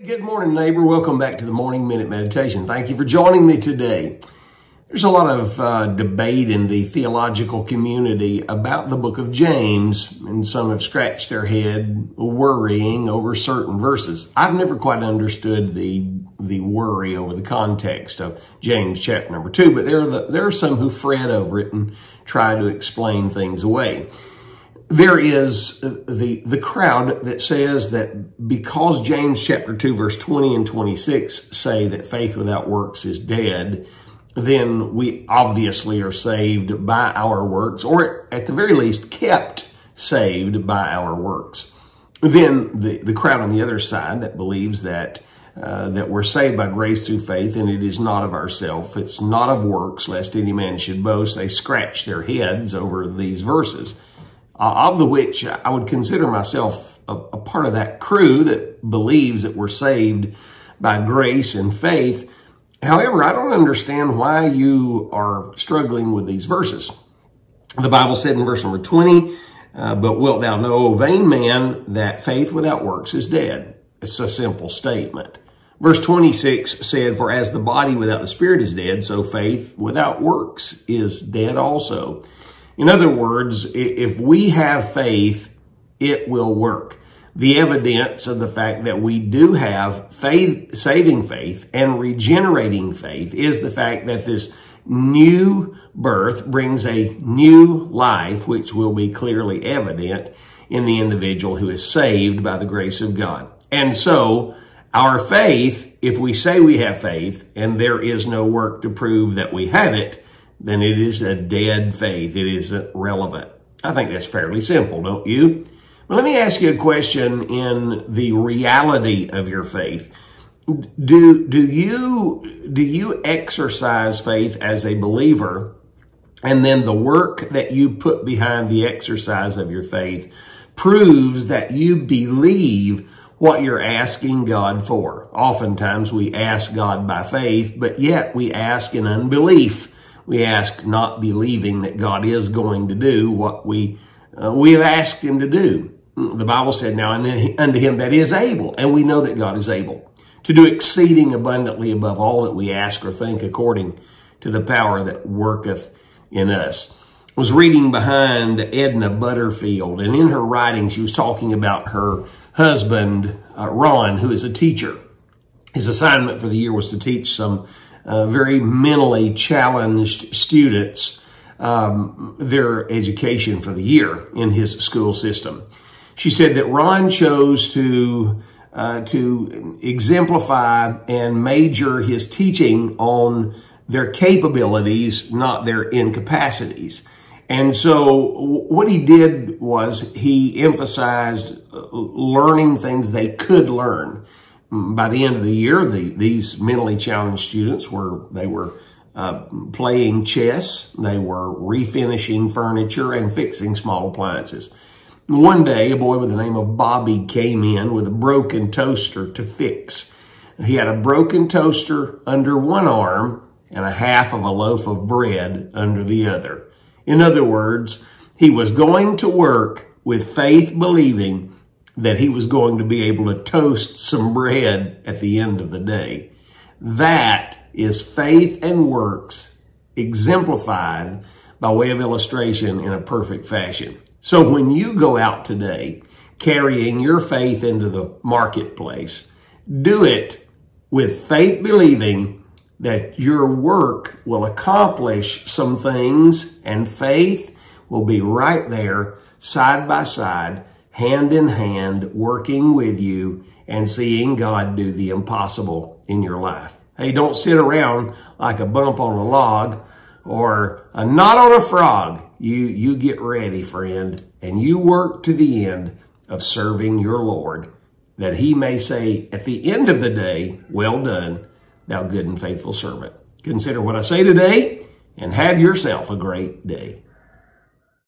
Good morning, neighbor. Welcome back to the Morning Minute Meditation. Thank you for joining me today. There's a lot of debate in the theological community about the book of James, and some have scratched their head worrying over certain verses. I've never quite understood the worry over the context of James chapter number 2, but there are some who fret over it and try to explain things away. There is the crowd that says that because James chapter 2 verse 20 and 26 say that faith without works is dead, then we obviously are saved by our works, or at the very least kept saved by our works. Then the crowd on the other side that believes that we're saved by grace through faith, and it is not of ourselves, it's not of works, lest any man should boast. They scratch their heads over these verses. Of the which I would consider myself a part of that crew that believes that we're saved by grace and faith. However, I don't understand why you are struggling with these verses. The Bible said in verse number 20, but wilt thou know, O vain man, that faith without works is dead? It's a simple statement. Verse 26 said, for as the body without the spirit is dead, so faith without works is dead also. In other words, if we have faith, it will work. The evidence of the fact that we do have faith, saving faith and regenerating faith, is the fact that this new birth brings a new life, which will be clearly evident in the individual who is saved by the grace of God. And so our faith, if we say we have faith and there is no work to prove that we have it, then it is a dead faith. It isn't relevant. I think that's fairly simple, don't you? Well, let me ask you a question in the reality of your faith. Do you exercise faith as a believer, and then the work that you put behind the exercise of your faith proves that you believe what you're asking God for? Oftentimes we ask God by faith, but yet we ask in unbelief. We ask not believing that God is going to do what we have asked him to do. The Bible said, now unto him that is able, and we know that God is able to do exceeding abundantly above all that we ask or think, according to the power that worketh in us. I was reading behind Edna Butterfield, and in her writing, she was talking about her husband, Ron, who is a teacher. His assignment for the year was to teach some very mentally challenged students their education for the year in his school system. She said that Ron chose to exemplify and major his teaching on their capabilities, not their incapacities. And so what he did was he emphasized learning things they could learn. By the end of the year, these mentally challenged students were playing chess, they were refinishing furniture, and fixing small appliances. One day, a boy with the name of Bobby came in with a broken toaster to fix. He had a broken toaster under one arm and a half of a loaf of bread under the other. In other words, he was going to work with faith, believing that he was going to be able to toast some bread at the end of the day. That is faith and works exemplified by way of illustration in a perfect fashion. So when you go out today carrying your faith into the marketplace, do it with faith, believing that your work will accomplish some things, and faith will be right there side by side, hand in hand, working with you and seeing God do the impossible in your life. Hey, don't sit around like a bump on a log or a knot on a frog. You get ready, friend, and you work to the end of serving your Lord, that he may say at the end of the day, well done, thou good and faithful servant. Consider what I say today and have yourself a great day.